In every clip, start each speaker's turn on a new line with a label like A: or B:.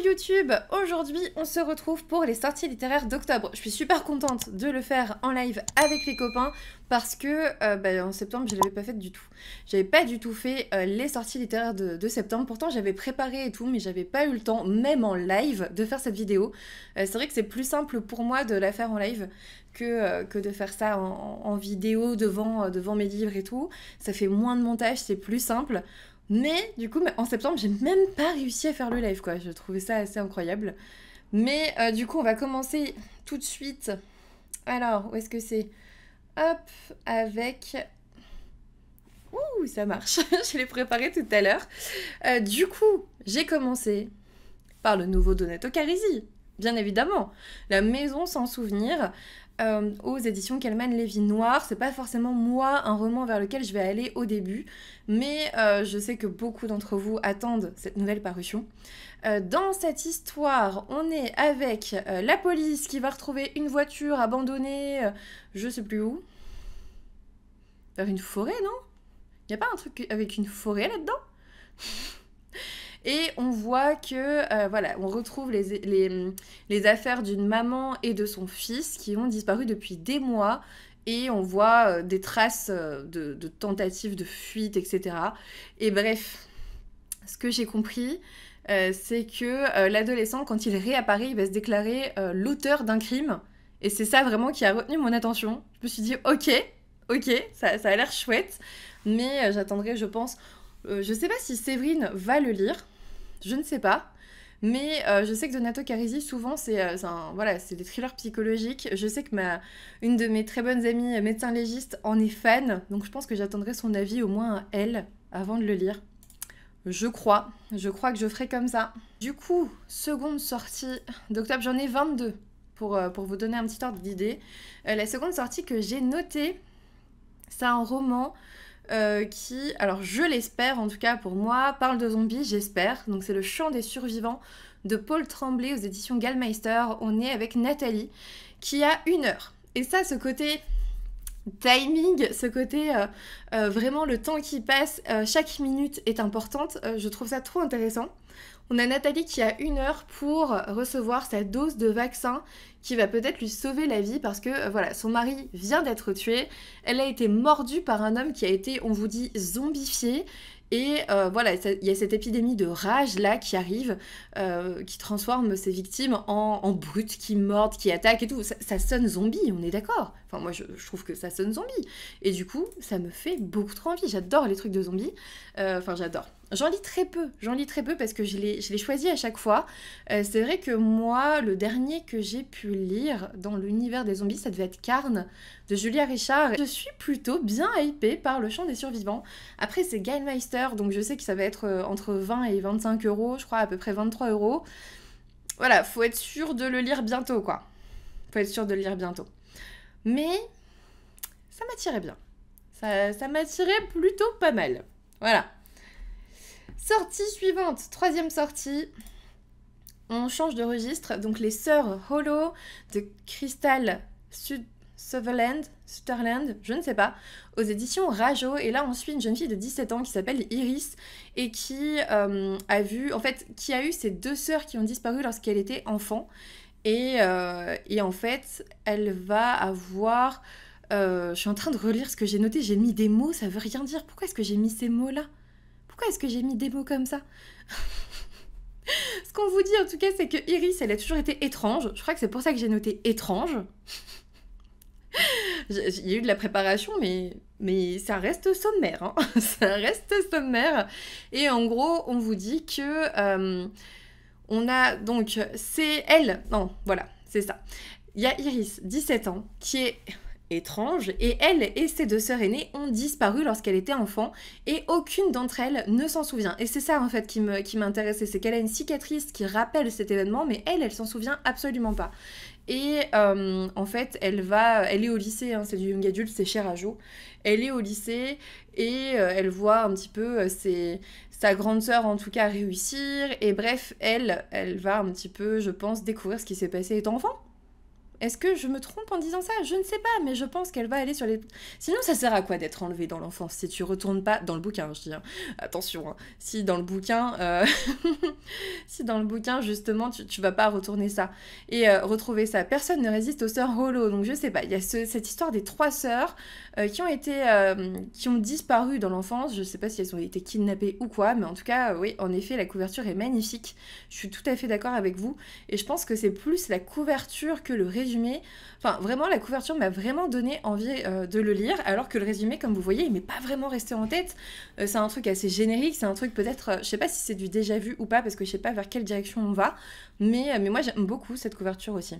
A: YouTube, aujourd'hui on se retrouve pour les sorties littéraires d'octobre. Je suis super contente de le faire en live avec les copains parce que en septembre je l'avais pas fait du tout. J'avais pas du tout fait les sorties littéraires de septembre, pourtant j'avais préparé et tout mais j'avais pas eu le temps, même en live, de faire cette vidéo. C'est vrai que c'est plus simple pour moi de la faire en live que de faire ça en vidéo devant mes livres et tout. Ça fait moins de montage, c'est plus simple. Mais du coup, en septembre, j'ai même pas réussi à faire le live, quoi. Je trouvais ça assez incroyable. Mais du coup, on va commencer tout de suite. Alors, où est-ce que c'est? Hop, avec... Ouh, ça marche. Je l'ai préparé tout à l'heure. Du coup, j'ai commencé par le nouveau Donato Carisi, bien évidemment. La Maison sans souvenir. Aux éditions Calman Lévy Noir. C'est pas forcément moi un roman vers lequel je vais aller au début, mais je sais que beaucoup d'entre vous attendent cette nouvelle parution. Dans cette histoire, on est avec la police qui va retrouver une voiture abandonnée, je sais plus où. Vers une forêt, non? Y a pas un truc avec une forêt là-dedans? Et on voit que, voilà, on retrouve les affaires d'une maman et de son fils qui ont disparu depuis des mois. Et on voit des traces de tentatives de fuite, etc. Et bref, ce que j'ai compris, c'est que l'adolescent, quand il réapparaît, il va se déclarer l'auteur d'un crime. Et c'est ça vraiment qui a retenu mon attention. Je me suis dit, ok, ça a l'air chouette. Mais j'attendrai, je pense... je sais pas si Séverine va le lire. Je ne sais pas, mais je sais que Donato Carisi, souvent, c'est des thrillers psychologiques. Je sais que une de mes très bonnes amies médecin légiste en est fan, donc je pense que j'attendrai son avis au moins à elle avant de le lire. Je crois que je ferai comme ça. Du coup, seconde sortie d'octobre, j'en ai 22 pour vous donner un petit ordre d'idée. La seconde sortie que j'ai notée, c'est un roman... qui, alors je l'espère en tout cas pour moi, parle de zombies, j'espère. Donc c'est Le Chant des survivants de Paul Tremblay aux éditions Gallmeister. On est avec Nathalie qui a 1 heure. Et ça, ce côté timing, ce côté vraiment le temps qui passe, chaque minute est importante, je trouve ça trop intéressant. On a Nathalie qui a 1 heure pour recevoir sa dose de vaccin qui va peut-être lui sauver la vie parce que voilà, son mari vient d'être tué, elle a été mordue par un homme qui a été, on vous dit, zombifié. Et voilà, il y a cette épidémie de rage là qui arrive, qui transforme ses victimes en brutes, qui mordent, qui attaquent et tout. Ça sonne zombie, on est d'accord. Enfin, moi je trouve que ça sonne zombie. Et du coup, ça me fait beaucoup trop envie. J'adore les trucs de zombies. Enfin, j'adore. J'en lis très peu parce que je les choisis à chaque fois. C'est vrai que moi, le dernier que j'ai pu lire dans l'univers des zombies, ça devait être Carne de Julia Richard. Je suis plutôt bien hypée par Le Chant des survivants. Après, c'est Gallmeister, donc je sais que ça va être entre 20 et 25 euros, je crois à peu près 23 euros. Voilà, faut être sûr de le lire bientôt, quoi. Faut être sûr de le lire bientôt. Mais ça m'attirait bien. Ça m'attirait plutôt pas mal. Voilà. Sortie suivante, 3e sortie. On change de registre. Donc les Sœurs Hollow de Crystal Sutherland, je ne sais pas, aux éditions Rajo. Et là, on suit une jeune fille de 17 ans qui s'appelle Iris et qui qui a eu ses 2 sœurs qui ont disparu lorsqu'elle était enfant. Et en fait, elle va avoir... je suis en train de relire ce que j'ai noté. J'ai mis des mots, ça veut rien dire. Pourquoi est-ce que j'ai mis ces mots-là ? Pourquoi est-ce que j'ai mis des mots comme ça? Ce qu'on vous dit en tout cas, c'est que Iris, elle a toujours été étrange. Je crois que c'est pour ça que j'ai noté étrange. Il y a eu de la préparation, mais ça reste sommaire. Hein. Ça reste sommaire. Et en gros, on vous dit que on a donc... C'est elle... Non, voilà, c'est ça. Il y a Iris, 17 ans, qui est... étrange, et elle et ses 2 sœurs aînées ont disparu lorsqu'elle était enfant et aucune d'entre elles ne s'en souvient. Et c'est ça en fait qui m'intéressait, c'est qu'elle a une cicatrice qui rappelle cet événement, mais elle s'en souvient absolument pas. Et en fait, elle est au lycée, hein, c'est du young adulte, c'est chez Rajo. Elle est au lycée et elle voit un petit peu sa grande sœur en tout cas réussir. Et bref, elle va un petit peu, je pense, découvrir ce qui s'est passé étant enfant. Est-ce que je me trompe en disant ça? Je ne sais pas, mais je pense qu'elle va aller sur les... Sinon, ça sert à quoi d'être enlevé dans l'enfance si tu retournes pas... Dans le bouquin, je dis, hein. Attention, hein. Si dans le bouquin... si dans le bouquin, justement, tu vas pas retourner ça et retrouver ça. Personne ne résiste aux sœurs Hollow, donc je sais pas. Il y a cette histoire des 3 sœurs qui ont été... qui ont disparu dans l'enfance. Je sais pas si elles ont été kidnappées ou quoi, mais en tout cas, oui, en effet, la couverture est magnifique. Je suis tout à fait d'accord avec vous. Et je pense que c'est plus la couverture que le résumé. Enfin, vraiment, la couverture m'a vraiment donné envie de le lire, alors que le résumé, comme vous voyez, il m'est pas vraiment resté en tête. C'est un truc assez générique, c'est un truc peut-être... je sais pas si c'est du déjà vu ou pas, parce que je sais pas vers quelle direction on va, mais moi, j'aime beaucoup cette couverture aussi.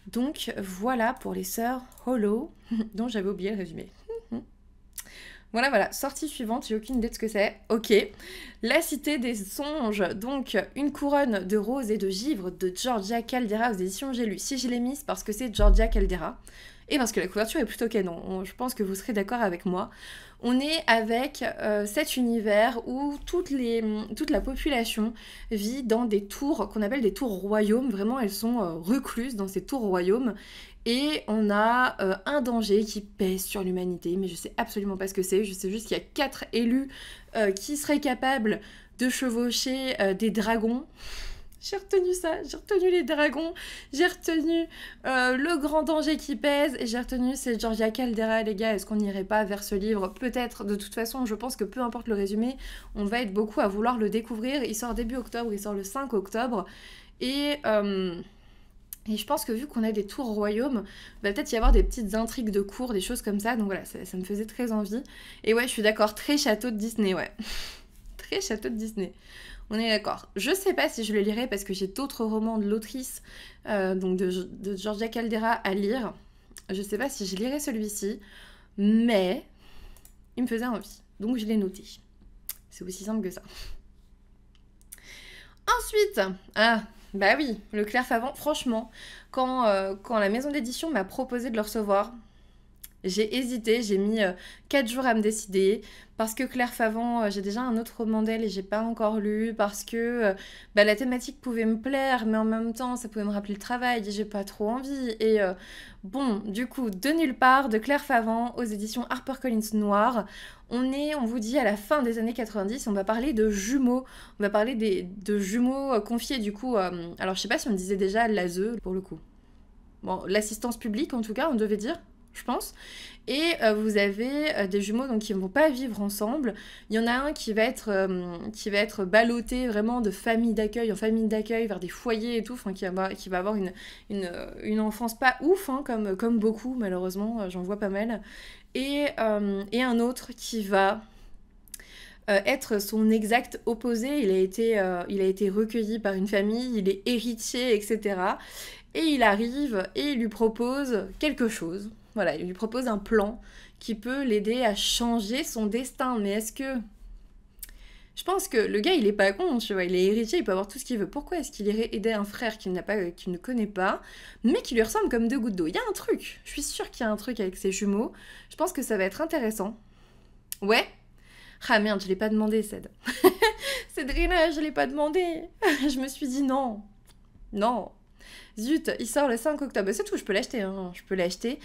A: Donc, voilà pour les sœurs Hollow, dont j'avais oublié le résumé. Voilà, sortie suivante, j'ai aucune idée de ce que c'est. Ok. La Cité des Songes, donc une couronne de roses et de givre de Georgia Caldera aux éditions J'ai lu. Si je l'ai mise parce que c'est Georgia Caldera, et parce que la couverture est plutôt canon, je pense que vous serez d'accord avec moi. On est avec cet univers où toute la population vit dans des tours qu'on appelle des tours royaumes. Vraiment, elles sont recluses dans ces tours royaumes. Et on a un danger qui pèse sur l'humanité, mais je sais absolument pas ce que c'est. Je sais juste qu'il y a 4 élus qui seraient capables de chevaucher des dragons. J'ai retenu ça, j'ai retenu les dragons, j'ai retenu le grand danger qui pèse, et j'ai retenu c'est Georgia Caldera, les gars. Est-ce qu'on n'irait pas vers ce livre? Peut-être, de toute façon, je pense que peu importe le résumé, on va être beaucoup à vouloir le découvrir. Il sort début octobre, il sort le 5 octobre, et je pense que vu qu'on a des tours royaumes, va peut-être y avoir des petites intrigues de cours, des choses comme ça, donc voilà, ça me faisait très envie. Et ouais, je suis d'accord, très château de Disney, ouais. Très château de Disney. On est d'accord. Je sais pas si je le lirai parce que j'ai d'autres romans de l'autrice, donc de Georgia Caldera à lire. Je sais pas si je lirai celui-ci, mais il me faisait envie, donc je l'ai noté. C'est aussi simple que ça. Ensuite, bah oui, le Claire Favant, franchement, quand la maison d'édition m'a proposé de le recevoir, j'ai hésité, j'ai mis 4 jours à me décider, parce que Claire Favant, j'ai déjà un autre roman d'elle et j'ai pas encore lu, parce que la thématique pouvait me plaire, mais en même temps, ça pouvait me rappeler le travail, et j'ai pas trop envie. Et bon, du coup, De nulle part, de Claire Favant, aux éditions HarperCollins Noir. On vous dit, à la fin des années 90, on va parler de jumeaux. On va parler de jumeaux confiés, du coup, alors je sais pas si on disait déjà à l'ASE, pour le coup. Bon, l'assistance publique, en tout cas, on devait dire, je pense. Et vous avez des jumeaux donc, qui ne vont pas vivre ensemble. Il y en a un qui va être ballotté vraiment de famille d'accueil en famille d'accueil vers des foyers et tout, qui va avoir une enfance pas ouf, hein, comme beaucoup malheureusement, j'en vois pas mal. Et un autre qui va être son exact opposé. Il a été recueilli par une famille, il est héritier, etc. Et il arrive et il lui propose quelque chose. Voilà, il lui propose un plan qui peut l'aider à changer son destin. Mais est-ce que... Je pense que le gars, il est pas con, tu vois. Il est héritier, il peut avoir tout ce qu'il veut. Pourquoi est-ce qu'il irait aider un frère qu'il ne connaît pas, mais qui lui ressemble comme 2 gouttes d'eau? Il y a un truc. Je suis sûre qu'il y a un truc avec ces jumeaux. Je pense que ça va être intéressant. Ouais. Ah merde, je l'ai pas demandé, Ced. Cédrina, je l'ai pas demandé. Je me suis dit non. Non. Zut, il sort le 5 octobre. C'est tout, je peux l'acheter. Hein. Je peux l'acheter.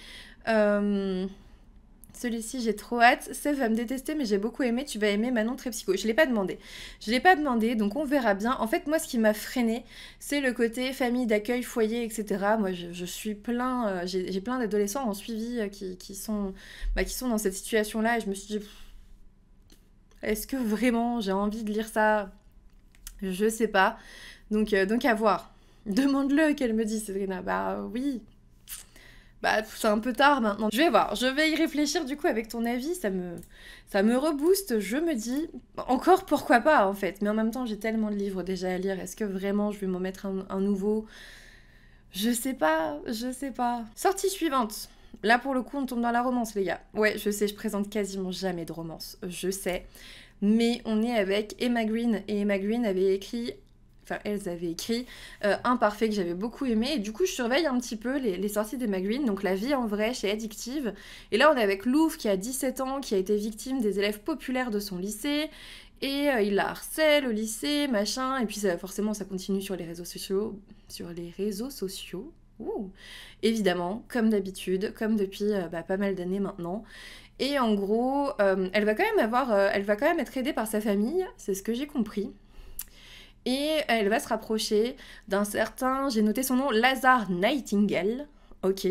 A: Celui-ci, j'ai trop hâte. Seth va me détester, mais j'ai beaucoup aimé. Tu vas aimer Manon Très Psycho. Je l'ai pas demandé. Je l'ai pas demandé, donc on verra bien. En fait, moi, ce qui m'a freiné, c'est le côté famille d'accueil, foyer, etc. Moi, je suis plein... j'ai plein d'adolescents en suivi qui sont dans cette situation-là. Et je me suis dit... Est-ce que vraiment j'ai envie de lire ça? Je sais pas. Donc à voir. Demande-le qu'elle me dit, Cédrina. Bah oui. Bah c'est un peu tard maintenant. Je vais voir. Je vais y réfléchir du coup avec ton avis. Ça me rebooste. Je me dis, encore pourquoi pas en fait. Mais en même temps, j'ai tellement de livres déjà à lire. Est-ce que vraiment je vais m'en mettre un nouveau? Je sais pas. Sortie suivante. Là, pour le coup, on tombe dans la romance, les gars. Ouais, je sais, je présente quasiment jamais de romance. Je sais. Mais on est avec Emma Green. Et Emma Green avait écrit... Enfin, elles avaient écrit Imparfait, que j'avais beaucoup aimé. Et du coup, je surveille un petit peu les sorties d'Emma Green. Donc, La vie en vrai chez Addictive. Et là, on est avec Louvre, qui a 17 ans, qui a été victime des élèves populaires de son lycée. Et il la harcèle au lycée, machin. Et puis, forcément, ça continue sur les réseaux sociaux. Ouh. Évidemment, comme d'habitude, comme depuis pas mal d'années maintenant. Et en gros, elle va quand même être aidée par sa famille, c'est ce que j'ai compris. Et elle va se rapprocher d'un certain, j'ai noté son nom, Lazare Nightingale, ok,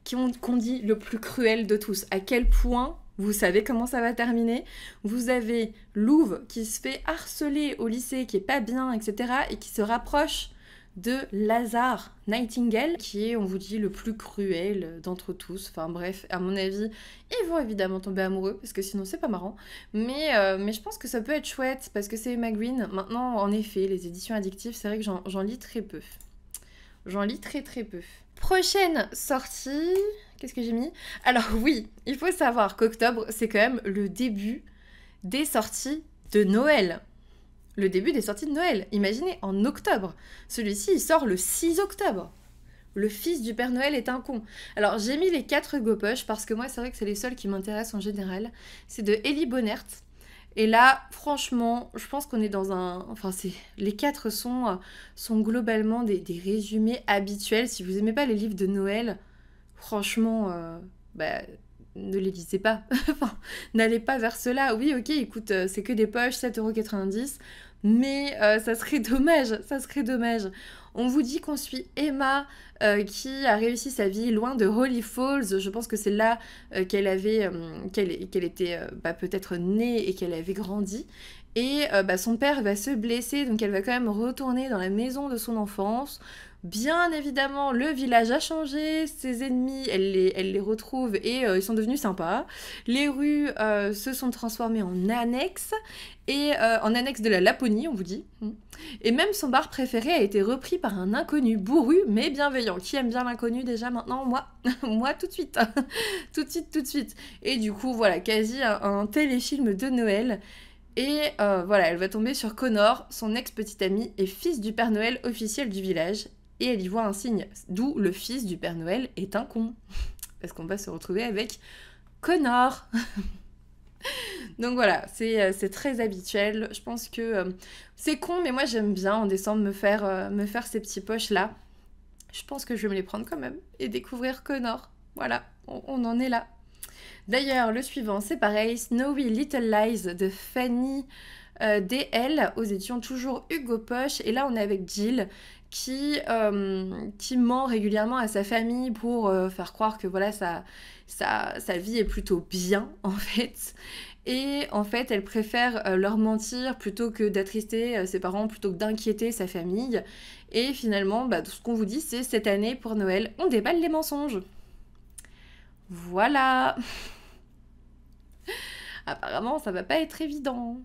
A: qu'on dit le plus cruel de tous. À quel point, vous savez comment ça va terminer? Vous avez Louve qui se fait harceler au lycée, qui est pas bien, etc., et qui se rapproche de Lazare Nightingale, qui est, on vous dit, le plus cruel d'entre tous. Enfin bref, à mon avis, ils vont évidemment tomber amoureux, parce que sinon c'est pas marrant. Mais je pense que ça peut être chouette, parce que c'est Emma Green. Maintenant, en effet, les éditions addictives, c'est vrai que j'en lis très peu. J'en lis très très peu. Prochaine sortie... Qu'est-ce que j'ai mis? Alors oui, il faut savoir qu'octobre, c'est quand même le début des sorties de Noël. Le début des sorties de Noël. Imaginez, en octobre. Celui-ci, il sort le 6 octobre. Le fils du Père Noël est un con. Alors, j'ai mis les 4 Gopoche parce que moi, c'est vrai que c'est les seuls qui m'intéressent en général. C'est de Ellie Bonnert. Et là, franchement, je pense qu'on est dans un... Enfin, les 4 sont globalement des résumés habituels. Si vous aimez pas les livres de Noël, franchement, ne les lisez pas. Enfin, n'allez pas vers cela. Oui, ok, écoute, c'est que des poches, 7,90 €. Mais ça serait dommage, ça serait dommage. On vous dit qu'on suit Emma qui a réussi sa vie loin de Holly Falls. Je pense que c'est là qu'elle était peut-être née et qu'elle avait grandi. Et son père va se blesser, donc elle va quand même retourner dans la maison de son enfance. Bien évidemment, le village a changé, ses ennemis, elle les retrouve et ils sont devenus sympas. Les rues se sont transformées en annexes, et en annexe de la Laponie, on vous dit. Et même son bar préféré a été repris par un inconnu bourru mais bienveillant. Qui aime bien l'inconnu déjà maintenant? Moi, moi tout de suite. Tout de suite, tout de suite. Et du coup, voilà, quasi un téléfilm de Noël. Et voilà, elle va tomber sur Connor, son ex-petit ami et fils du Père Noël officiel du village. Et elle y voit un signe, d'où le fils du Père Noël est un con. Parce qu'on va se retrouver avec Connor. Donc voilà, c'est très habituel. Je pense que c'est con, mais moi j'aime bien en décembre me faire ces petits poches-là. Je pense que je vais me les prendre quand même et découvrir Connor. Voilà, on en est là. D'ailleurs, le suivant, c'est pareil, Snowy Little Lies de Fanny DL aux éditions toujours Hugo Poche. Et là, on est avec Jill qui ment régulièrement à sa famille pour faire croire que voilà, sa vie est plutôt bien, en fait. Et en fait, elle préfère leur mentir plutôt que d'attrister ses parents, plutôt que d'inquiéter sa famille. Et finalement, tout ce qu'on vous dit, c'est cette année, pour Noël, on déballe les mensonges. Voilà. Apparemment, ça va pas être évident.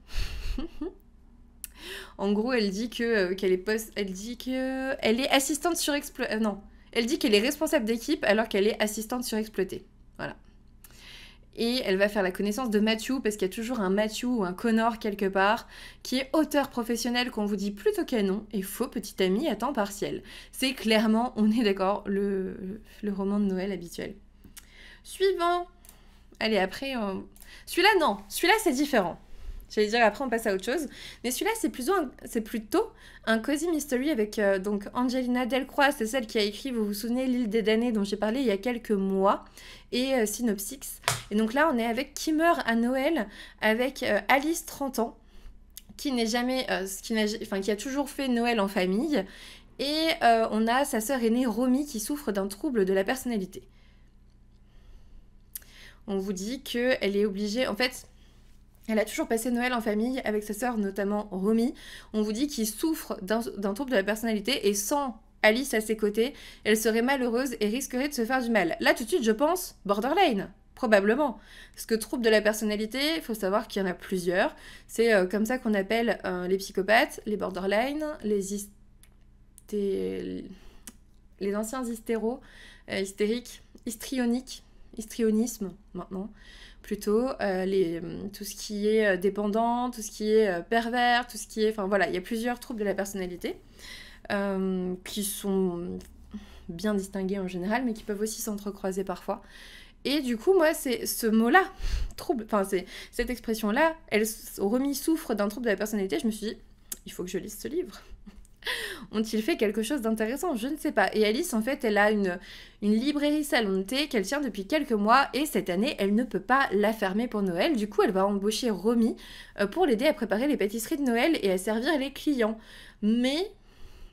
A: En gros, elle dit qu'elle est assistante surexploitée. Non, elle dit qu'elle est responsable d'équipe alors qu'elle est assistante surexploitée. Voilà. Et elle va faire la connaissance de Matthew, parce qu'il y a toujours un Matthew ou un Connor quelque part, qui est auteur professionnel qu'on vous dit plutôt canon, et faux petit ami à temps partiel. C'est clairement, on est d'accord, le roman de Noël habituel. Suivant. Allez, après... Celui-là, non. Celui-là, c'est différent. J'allais dire, après, on passe à autre chose. Mais celui-là, c'est plutôt un cozy mystery avec donc Angelina Delcroix. C'est celle qui a écrit, vous vous souvenez, L'île des damnés, dont j'ai parlé il y a quelques mois. Et Synopsix. Et donc là, on est avec Qui meurt à Noël, avec Alice, 30 ans, qui a toujours fait Noël en famille. Et on a sa sœur aînée, Romy, qui souffre d'un trouble de la personnalité. On vous dit qu'elle est obligée... En fait, elle a toujours passé Noël en famille avec sa sœur, notamment Romy. On vous dit qu'il souffre d'un trouble de la personnalité et sans Alice à ses côtés, elle serait malheureuse et risquerait de se faire du mal. Là, tout de suite, je pense borderline. Probablement. Parce que trouble de la personnalité, il faut savoir qu'il y en a plusieurs. C'est comme ça qu'on appelle les psychopathes, les borderline, les anciens hystériques, histrionisme maintenant, plutôt, tout ce qui est dépendant, tout ce qui est pervers, tout ce qui est... Enfin voilà, il y a plusieurs troubles de la personnalité qui sont bien distingués en général, mais qui peuvent aussi s'entrecroiser parfois. Et du coup, moi, c'est ce mot-là, trouble, enfin, c'est cette expression-là, Romy souffre d'un trouble de la personnalité, je me suis dit, il faut que je lise ce livre. Ont-ils fait quelque chose d'intéressant? Je ne sais pas. Et Alice, en fait, elle a une librairie salon de thé qu'elle tient depuis quelques mois et cette année, elle ne peut pas la fermer pour Noël. Du coup, elle va embaucher Romy pour l'aider à préparer les pâtisseries de Noël et à servir les clients. Mais,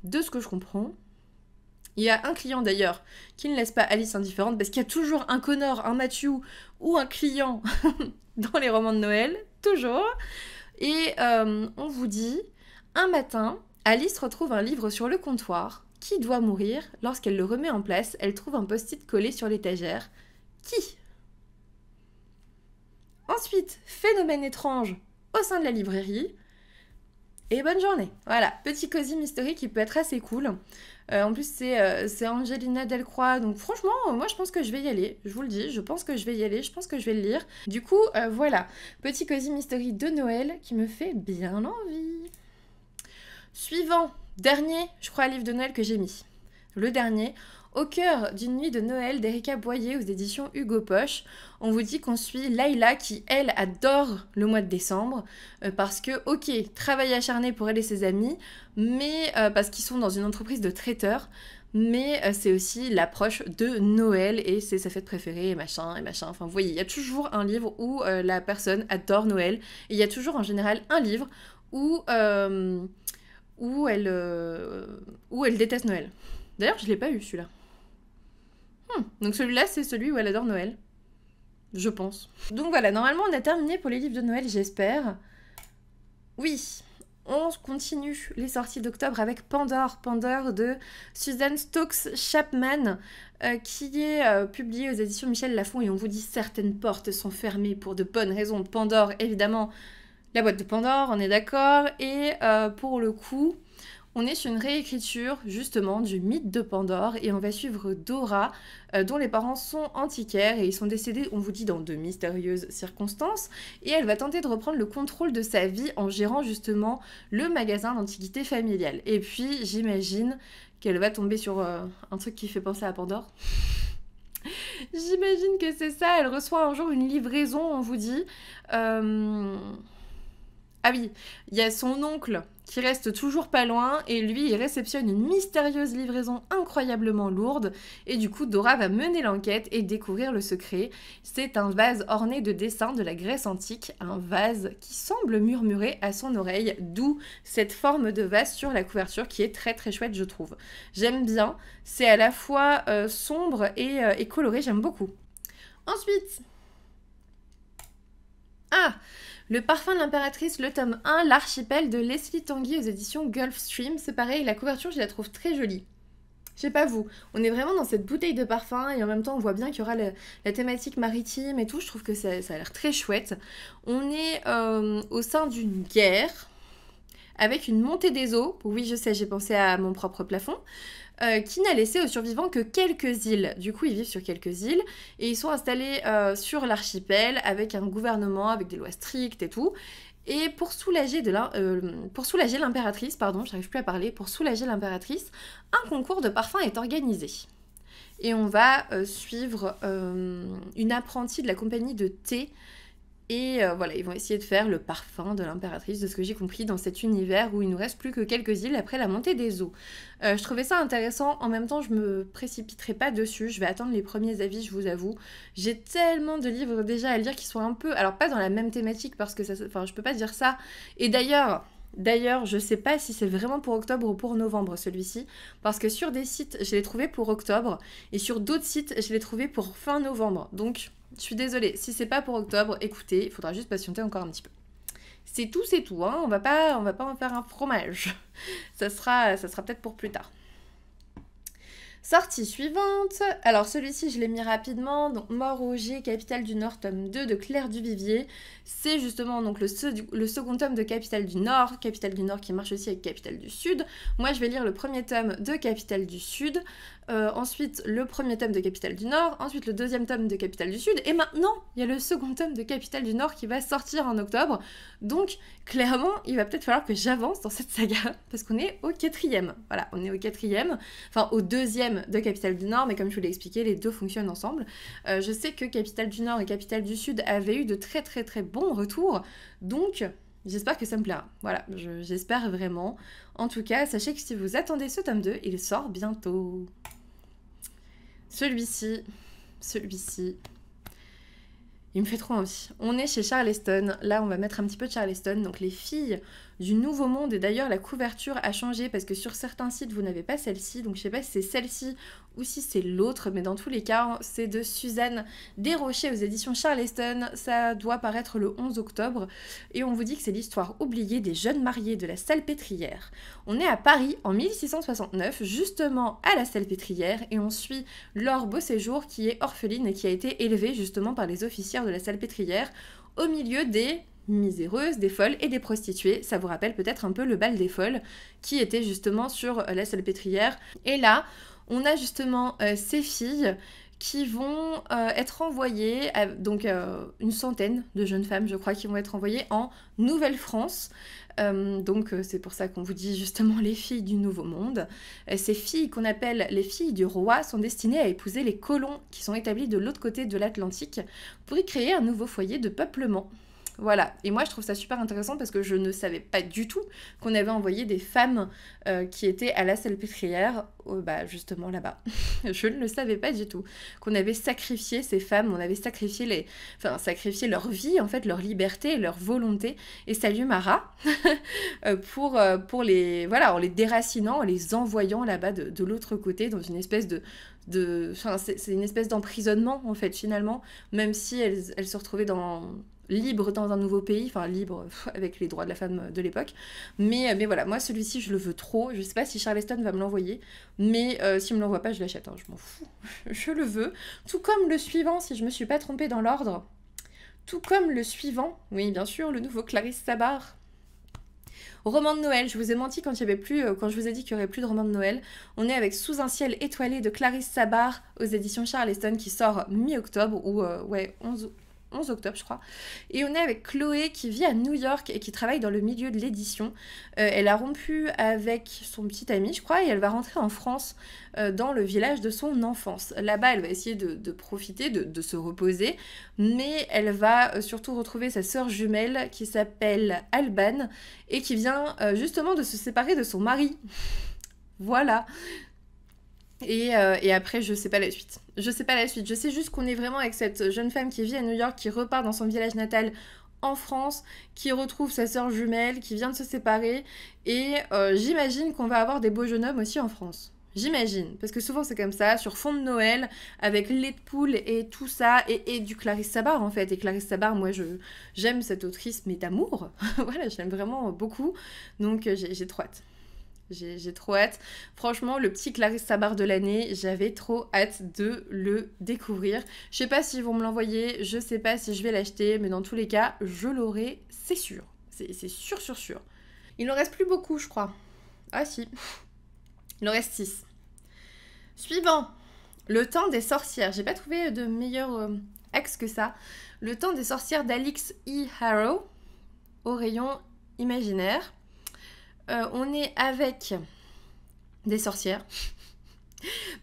A: de ce que je comprends, il y a un client d'ailleurs qui ne laisse pas Alice indifférente parce qu'il y a toujours un Connor, un Matthew ou un client dans les romans de Noël, toujours. Et on vous dit, un matin, Alice retrouve un livre sur le comptoir. Qui doit mourir? Lorsqu'elle le remet en place, elle trouve un post-it collé sur l'étagère. Qui? Ensuite, phénomène étrange au sein de la librairie. Et bonne journée. Voilà, petit cosy mystery qui peut être assez cool. En plus, c'est Angelina Delcroix, donc franchement, moi je pense que je vais y aller. Je vous le dis, je pense que je vais y aller, je pense que je vais le lire. Du coup, voilà, petit cosy mystery de Noël qui me fait bien envie. Suivant, dernier, je crois, livre de Noël que j'ai mis. Le dernier, Au cœur d'une nuit de Noël d'Erika Boyer aux éditions Hugo Poche. On vous dit qu'on suit Layla qui, elle, adore le mois de décembre parce que, ok, travail acharné pour elle et ses amis, mais parce qu'ils sont dans une entreprise de traiteurs, mais c'est aussi l'approche de Noël et c'est sa fête préférée et machin. Enfin, vous voyez, il y a toujours un livre où la personne adore Noël et il y a toujours en général un livre où elle déteste Noël. D'ailleurs, je l'ai pas eu celui-là. Donc celui-là, c'est celui où elle adore Noël. Je pense. Donc voilà, normalement, on a terminé pour les livres de Noël, j'espère. Oui, on continue les sorties d'octobre avec Pandore. Pandore de Susan Stokes Chapman, qui est publié aux éditions Michel Lafon. Et on vous dit certaines portes sont fermées pour de bonnes raisons. Pandore, évidemment, la boîte de Pandore, on est d'accord. Et pour le coup, on est sur une réécriture justement du mythe de Pandore et on va suivre Dora, dont les parents sont antiquaires et ils sont décédés, on vous dit, dans de mystérieuses circonstances. Et elle va tenter de reprendre le contrôle de sa vie en gérant justement le magasin d'antiquités familiales. Et puis j'imagine qu'elle va tomber sur un truc qui fait penser à Pandore. J'imagine que c'est ça, elle reçoit un jour une livraison, on vous dit. Ah oui, il y a son oncle qui reste toujours pas loin et lui il réceptionne une mystérieuse livraison incroyablement lourde et du coup Dora va mener l'enquête et découvrir le secret. C'est un vase orné de dessins de la Grèce antique, un vase qui semble murmurer à son oreille, d'où cette forme de vase sur la couverture qui est très très chouette je trouve. J'aime bien, c'est à la fois sombre et coloré, j'aime beaucoup. Ensuite... Ah, Le parfum de l'impératrice, le tome 1, l'archipel de Leslie Tanguy aux éditions Gulfstream. C'est pareil, la couverture, je la trouve très jolie. Je sais pas vous, on est vraiment dans cette bouteille de parfum et en même temps on voit bien qu'il y aura la thématique maritime et tout. Je trouve que ça a l'air très chouette. On est au sein d'une guerre avec une montée des eaux. Oui, je sais, j'ai pensé à mon propre plafond. Qui n'a laissé aux survivants que quelques îles. Du coup, ils vivent sur quelques îles et ils sont installés sur l'archipel avec un gouvernement, avec des lois strictes et tout. Et pour soulager l'impératrice, pardon, j'arrive plus à parler, pour soulager l'impératrice, un concours de parfums est organisé. Et on va suivre une apprentie de la compagnie de thé. Et voilà, ils vont essayer de faire le parfum de l'impératrice, de ce que j'ai compris, dans cet univers où il nous reste plus que quelques îles après la montée des eaux. Je trouvais ça intéressant, en même temps je me précipiterai pas dessus, je vais attendre les premiers avis, je vous avoue. J'ai tellement de livres déjà à lire qui sont un peu... Alors pas dans la même thématique, parce que enfin, je peux pas dire ça. Et d'ailleurs, je sais pas si c'est vraiment pour octobre ou pour novembre celui-ci, parce que sur des sites, je l'ai trouvé pour octobre, et sur d'autres sites, je l'ai trouvé pour fin novembre. Donc... Je suis désolée, si c'est pas pour octobre, écoutez, il faudra juste patienter encore un petit peu. C'est tout, hein, on va pas en faire un fromage. Ça sera peut-être pour plus tard. Sortie suivante. Alors celui-ci, je l'ai mis rapidement. Donc Mort au G, Capitale du Nord, tome 2 de Claire Duvivier. C'est justement donc le second tome de Capitale du Nord. Capitale du Nord qui marche aussi avec Capitale du Sud. Moi, je vais lire le premier tome de Capitale du Sud. Ensuite, le premier tome de Capitale du Nord. Ensuite, le deuxième tome de Capitale du Sud. Et maintenant, il y a le second tome de Capitale du Nord qui va sortir en octobre. Donc, clairement, il va peut-être falloir que j'avance dans cette saga. Parce qu'on est au 4e. Voilà, on est au 4e. Enfin, au 2e de Capitale du Nord. Mais comme je vous l'ai expliqué, les deux fonctionnent ensemble. Je sais que Capitale du Nord et Capitale du Sud avaient eu de très très très bons retours. Donc... J'espère que ça me plaira. Voilà, j'espère vraiment. En tout cas, sachez que si vous attendez ce tome 2, il sort bientôt. Celui-ci, il me fait trop envie. On est chez Charleston. Là, on va mettre un petit peu de Charleston. Donc, les filles du Nouveau Monde. Et d'ailleurs, la couverture a changé parce que sur certains sites, vous n'avez pas celle-ci. Donc, je sais pas si c'est celle-ci ou si c'est l'autre. Mais dans tous les cas, c'est de Suzanne Desrochers aux éditions Charleston. Ça doit paraître le 11 octobre. Et on vous dit que c'est l'histoire oubliée des jeunes mariés de la Salpêtrière. On est à Paris en 1669, justement à la Salpêtrière. Et on suit Laure Beauséjour qui est orpheline et qui a été élevée justement par les officières de la Salpêtrière au milieu des miséreuses, des folles et des prostituées. Ça vous rappelle peut-être un peu le bal des folles qui était justement sur la Salpêtrière. Et là, on a justement ces filles qui vont être envoyées, donc une centaine de jeunes femmes, je crois, qui vont être envoyées en Nouvelle-France. Donc c'est pour ça qu'on vous dit justement les filles du Nouveau Monde. Ces filles qu'on appelle les filles du roi sont destinées à épouser les colons qui sont établis de l'autre côté de l'Atlantique pour y créer un nouveau foyer de peuplement. Voilà, et moi je trouve ça super intéressant parce que je ne savais pas du tout qu'on avait envoyé des femmes qui étaient à la Salpêtrière, justement là-bas. Je ne le savais pas du tout. Qu'on avait sacrifié ces femmes, on avait sacrifié sacrifié leur vie, en fait, leur liberté, leur volonté. Et salut Mara, pour les, voilà, en les déracinant, en les envoyant là-bas de l'autre côté, dans une espèce c'est une espèce d'emprisonnement, en fait, finalement, même si elles se retrouvaient libre dans un nouveau pays, enfin libre avec les droits de la femme de l'époque. Mais voilà, moi celui-ci je le veux trop. Je sais pas si Charleston va me l'envoyer, mais s'il me l'envoie pas, je l'achète, hein, je m'en fous. Je le veux. Tout comme le suivant, si je me suis pas trompée dans l'ordre. Tout comme le suivant, oui bien sûr, le nouveau Clarisse Sabart. Roman de Noël, je vous ai menti quand je vous ai dit qu'il n'y aurait plus de roman de Noël. On est avec Sous un ciel étoilé de Clarisse Sabart aux éditions Charleston qui sort mi-octobre, ou 11 octobre, je crois. Et on est avec Chloé qui vit à New York et qui travaille dans le milieu de l'édition. Elle a rompu avec son petit ami, je crois, et elle va rentrer en France dans le village de son enfance. Là-bas, elle va essayer de profiter, de se reposer, mais elle va surtout retrouver sa sœur jumelle qui s'appelle Alban et qui vient justement de se séparer de son mari. Voilà. Et après, je sais pas la suite. Je sais juste qu'on est vraiment avec cette jeune femme qui vit à New York, qui repart dans son village natal en France, qui retrouve sa sœur jumelle, qui vient de se séparer. Et j'imagine qu'on va avoir des beaux jeunes hommes aussi en France. J'imagine. Parce que souvent c'est comme ça, sur fond de Noël, avec lait de poule et tout ça, et du Clarisse Sabart en fait. Et Clarisse Sabart, moi j'aime cette autrice, mais d'amour. Voilà, je l'aime vraiment beaucoup. Donc j'ai trop hâte. J'ai trop hâte. Franchement, le petit Clarisse Sabart de l'année, j'avais trop hâte de le découvrir. Je sais pas s'ils vont me l'envoyer, je sais pas si je vais l'acheter, mais dans tous les cas, je l'aurai, c'est sûr. C'est sûr. Il en reste plus beaucoup, je crois. Ah si. Il en reste 6. Suivant. Le temps des sorcières. J'ai pas trouvé de meilleur axe que ça. Le temps des sorcières d'Alix E. Harrow, au rayon imaginaire. On est avec des sorcières,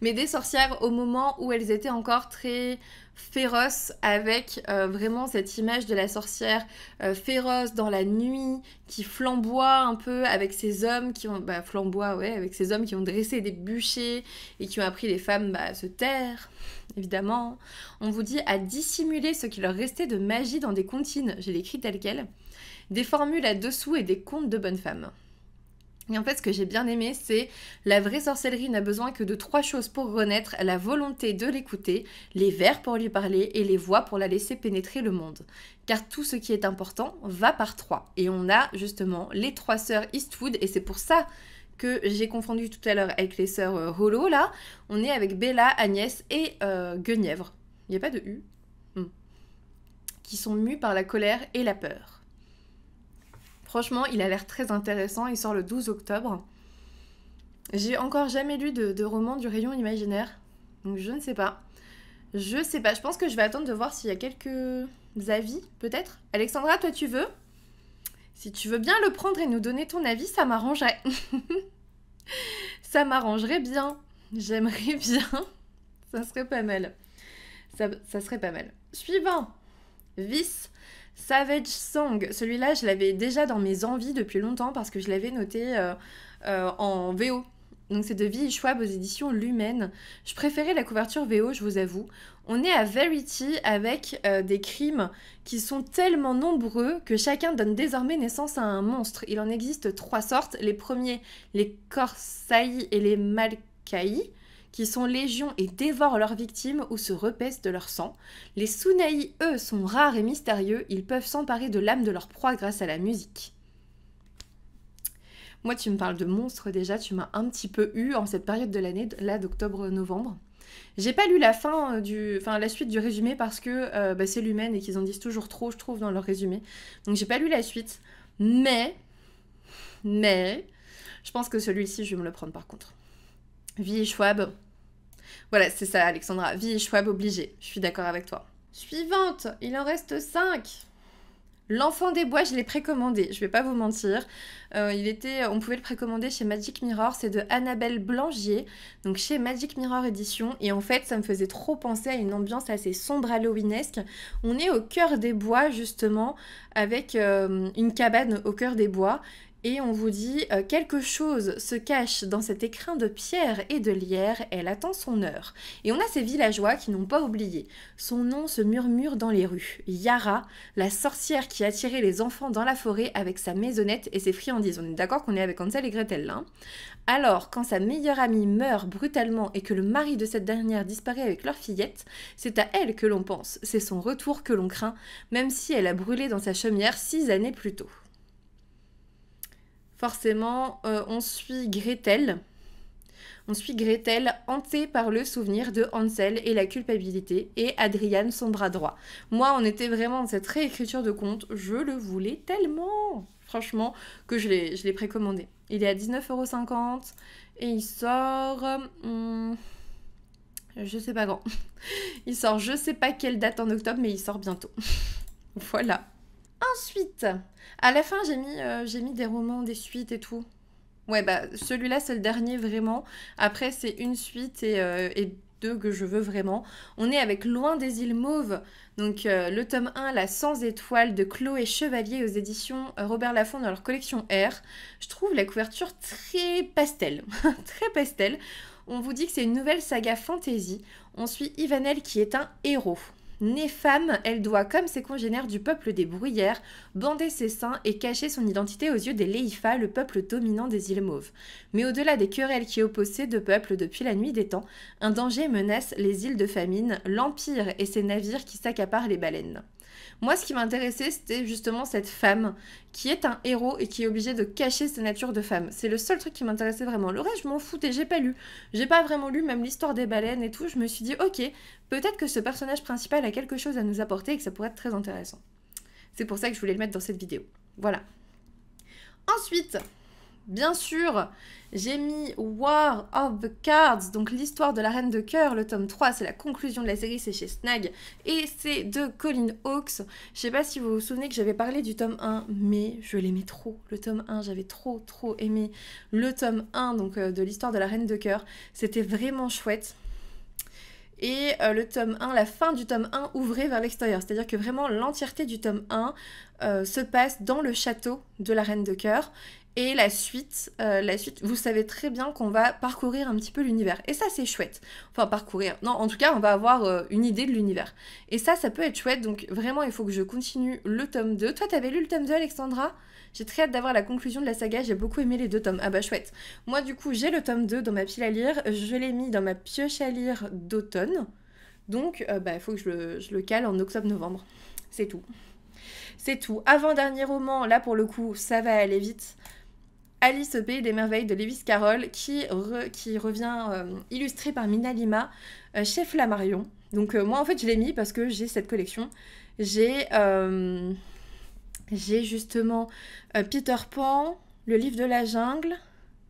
A: mais des sorcières au moment où elles étaient encore très féroces, avec vraiment cette image de la sorcière féroce dans la nuit, qui flamboie un peu avec ces hommes qui ont avec ces hommes qui ont dressé des bûchers et qui ont appris les femmes à se taire. Évidemment, on vous dit à dissimuler ce qui leur restait de magie dans des comptines, j'ai l'écrit tel quel, des formules à dessous et des contes de bonnes femmes. Et en fait, ce que j'ai bien aimé, c'est la vraie sorcellerie n'a besoin que de 3 choses pour renaître, la volonté de l'écouter, les vers pour lui parler et les voix pour la laisser pénétrer le monde. Car tout ce qui est important va par 3. Et on a justement les 3 sœurs Eastwood, et c'est pour ça que j'ai confondu tout à l'heure avec les sœurs Rollo, là. On est avec Bella, Agnès et Guenièvre. Il n'y a pas de U. Qui sont mues par la colère et la peur. Franchement, il a l'air très intéressant. Il sort le 12 octobre. J'ai encore jamais lu de roman du rayon imaginaire. Donc je ne sais pas. Je pense que je vais attendre de voir s'il y a quelques avis, peut-être. Alexandra, toi tu veux? Si tu veux bien le prendre et nous donner ton avis, ça m'arrangerait. Ça m'arrangerait bien. J'aimerais bien. Ça serait pas mal. Ça serait pas mal. Suivant. Vice. Savage Song, celui-là, je l'avais déjà dans mes envies depuis longtemps parce que je l'avais noté en VO. Donc c'est de V.I. Schwab aux éditions Lumen. Je préférais la couverture VO, je vous avoue. On est à Verity avec des crimes qui sont tellement nombreux que chacun donne désormais naissance à un monstre. Il en existe 3 sortes. Les premiers, les Korsai et les Malkai, qui sont légions et dévorent leurs victimes ou se repaissent de leur sang. Les Sunai, eux, sont rares et mystérieux. Ils peuvent s'emparer de l'âme de leur proie grâce à la musique. Moi, tu me parles de monstres déjà, tu m'as un petit peu eu en cette période de l'année, là d'octobre-novembre. J'ai pas lu la la suite du résumé parce que c'est Lumen et qu'ils en disent toujours trop, je trouve, dans leur résumé. Donc j'ai pas lu la suite. Mais, je pense que celui-ci, je vais me le prendre par contre. V.I. Schwab. Voilà, c'est ça, Alexandra. V.I. Schwab obligé. Je suis d'accord avec toi. Suivante, il en reste 5. L'Enfant des Bois, je l'ai précommandé, je vais pas vous mentir. On pouvait le précommander chez Magic Mirror, c'est de Annabelle Blangier, donc chez Magic Mirror Édition. Et en fait, ça me faisait trop penser à une ambiance assez sombre halloweenesque. On est au cœur des bois, justement, avec une cabane au cœur des bois. Et on vous dit, quelque chose se cache dans cet écrin de pierre et de lierre, elle attend son heure. Et on a ces villageois qui n'ont pas oublié. Son nom se murmure dans les rues. Yara, la sorcière qui attirait les enfants dans la forêt avec sa maisonnette et ses friandises. On est d'accord qu'on est avec Hansel et Gretel là. Hein. Alors, quand sa meilleure amie meurt brutalement et que le mari de cette dernière disparaît avec leur fillette, c'est à elle que l'on pense. C'est son retour que l'on craint, même si elle a brûlé dans sa chaumière 6 années plus tôt. Forcément, on suit Gretel. On suit Gretel hantée par le souvenir de Hansel et la culpabilité, et Adrian, son bras droit. Moi, on était vraiment dans cette réécriture de conte. Je le voulais tellement, franchement, que je l'ai précommandé. Il est à 19,50 € et il sort... je sais pas quand. Il sort je sais pas quelle date en octobre, mais il sort bientôt. Voilà. Ensuite, à la fin, j'ai mis des romans, des suites et tout. Ouais, bah, celui-là, c'est le dernier, vraiment. Après, c'est une suite et 2 que je veux vraiment. On est avec Loin des îles Mauves. Donc, le tome 1, La 100 étoiles de Chloé Chevalier aux éditions Robert Laffont dans leur collection R. Je trouve la couverture très pastel. Très pastel. On vous dit que c'est une nouvelle saga fantasy. On suit Ivanel qui est un héros. Née femme, elle doit, comme ses congénères du peuple des Bruyères, bander ses seins et cacher son identité aux yeux des Leifa, le peuple dominant des îles Mauves. Mais au-delà des querelles qui opposent ces deux peuples depuis la nuit des temps, un danger menace les îles de Famine, l'Empire et ses navires qui s'accaparent les baleines. Moi, ce qui m'intéressait, c'était justement cette femme qui est un héros et qui est obligée de cacher sa nature de femme. C'est le seul truc qui m'intéressait vraiment. Le reste, je m'en foutais, j'ai pas lu. J'ai pas vraiment lu même l'histoire des baleines et tout. Je me suis dit, ok, peut-être que ce personnage principal a quelque chose à nous apporter et que ça pourrait être très intéressant. C'est pour ça que je voulais le mettre dans cette vidéo. Voilà. Ensuite, bien sûr, j'ai mis War of the Cards, donc l'histoire de la Reine de Cœur, le tome 3, c'est la conclusion de la série, c'est chez Snag, et c'est de Colin Hawkes. Je sais pas si vous vous souvenez que j'avais parlé du tome 1, mais je l'aimais trop, le tome 1, j'avais trop aimé le tome 1, donc de l'histoire de la Reine de Cœur, c'était vraiment chouette. Et le tome 1, la fin du tome 1 ouvrait vers l'extérieur, c'est-à-dire que vraiment l'entièreté du tome 1 se passe dans le château de la Reine de Cœur. Et la suite, vous savez très bien qu'on va parcourir un petit peu l'univers. Et ça, c'est chouette. Enfin, parcourir. Non, en tout cas, on va avoir une idée de l'univers. Et ça peut être chouette. Donc, vraiment, il faut que je continue le tome 2. Toi, t'avais lu le tome 2, Alexandra ? J'ai très hâte d'avoir la conclusion de la saga. J'ai beaucoup aimé les 2 tomes. Ah bah, chouette. Moi, du coup, j'ai le tome 2 dans ma pile à lire. Je l'ai mis dans ma pioche à lire d'automne. Donc, il faut que je le cale en octobre-novembre. C'est tout. C'est tout. Avant-dernier roman, là, pour le coup, ça va aller vite. Alice au pays des merveilles de Lewis Carroll qui revient illustré par Mina Lima chez Flammarion. Donc moi en fait je l'ai mis parce que j'ai cette collection. J'ai justement Peter Pan, le livre de la jungle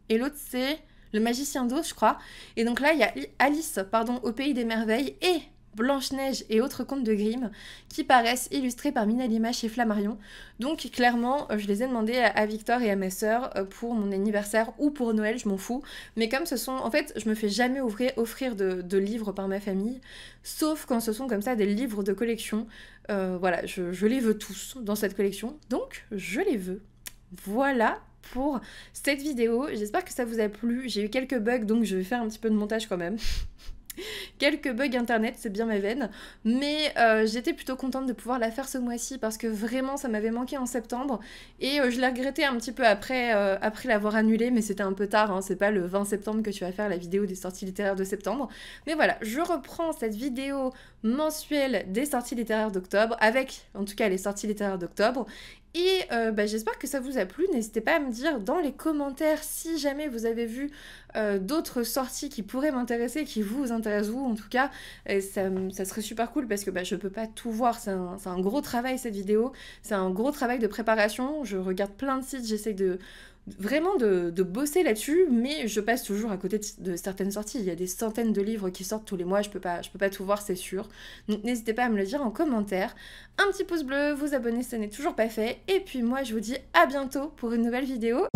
A: et l'autre c'est le magicien d'Oz je crois. Et donc là il y a Alice au pays des merveilles et Blanche-Neige et autres contes de Grimm qui paraissent illustrés par Mina Lima chez Flammarion. Donc clairement, je les ai demandés à Victor et à ma sœur pour mon anniversaire ou pour Noël, je m'en fous. Mais comme ce sont... En fait, je me fais jamais offrir de livres par ma famille, sauf quand ce sont comme ça des livres de collection. Voilà, je les veux tous dans cette collection, donc je les veux. Voilà pour cette vidéo, j'espère que ça vous a plu. J'ai eu quelques bugs, donc je vais faire un petit peu de montage quand même. Quelques bugs internet, c'est bien ma veine, mais j'étais plutôt contente de pouvoir la faire ce mois-ci parce que vraiment ça m'avait manqué en septembre et je l'ai regretté un petit peu après l'avoir annulé, mais c'était un peu tard, hein, c'est pas le 20 septembre que tu vas faire la vidéo des sorties littéraires de septembre. Mais voilà, je reprends cette vidéo mensuelle des sorties littéraires d'octobre, avec en tout cas les sorties littéraires d'octobre. Et j'espère que ça vous a plu. N'hésitez pas à me dire dans les commentaires si jamais vous avez vu d'autres sorties qui pourraient m'intéresser, qui vous intéressent vous en tout cas. Ça serait super cool parce que je peux pas tout voir. C'est un gros travail cette vidéo. C'est un gros travail de préparation. Je regarde plein de sites, j'essaie vraiment de bosser là-dessus, mais je passe toujours à côté de certaines sorties. Il y a des centaines de livres qui sortent tous les mois, je peux pas tout voir, c'est sûr. Donc n'hésitez pas à me le dire en commentaire. Un petit pouce bleu, vous abonner si ce n'est toujours pas fait, et puis moi je vous dis à bientôt pour une nouvelle vidéo.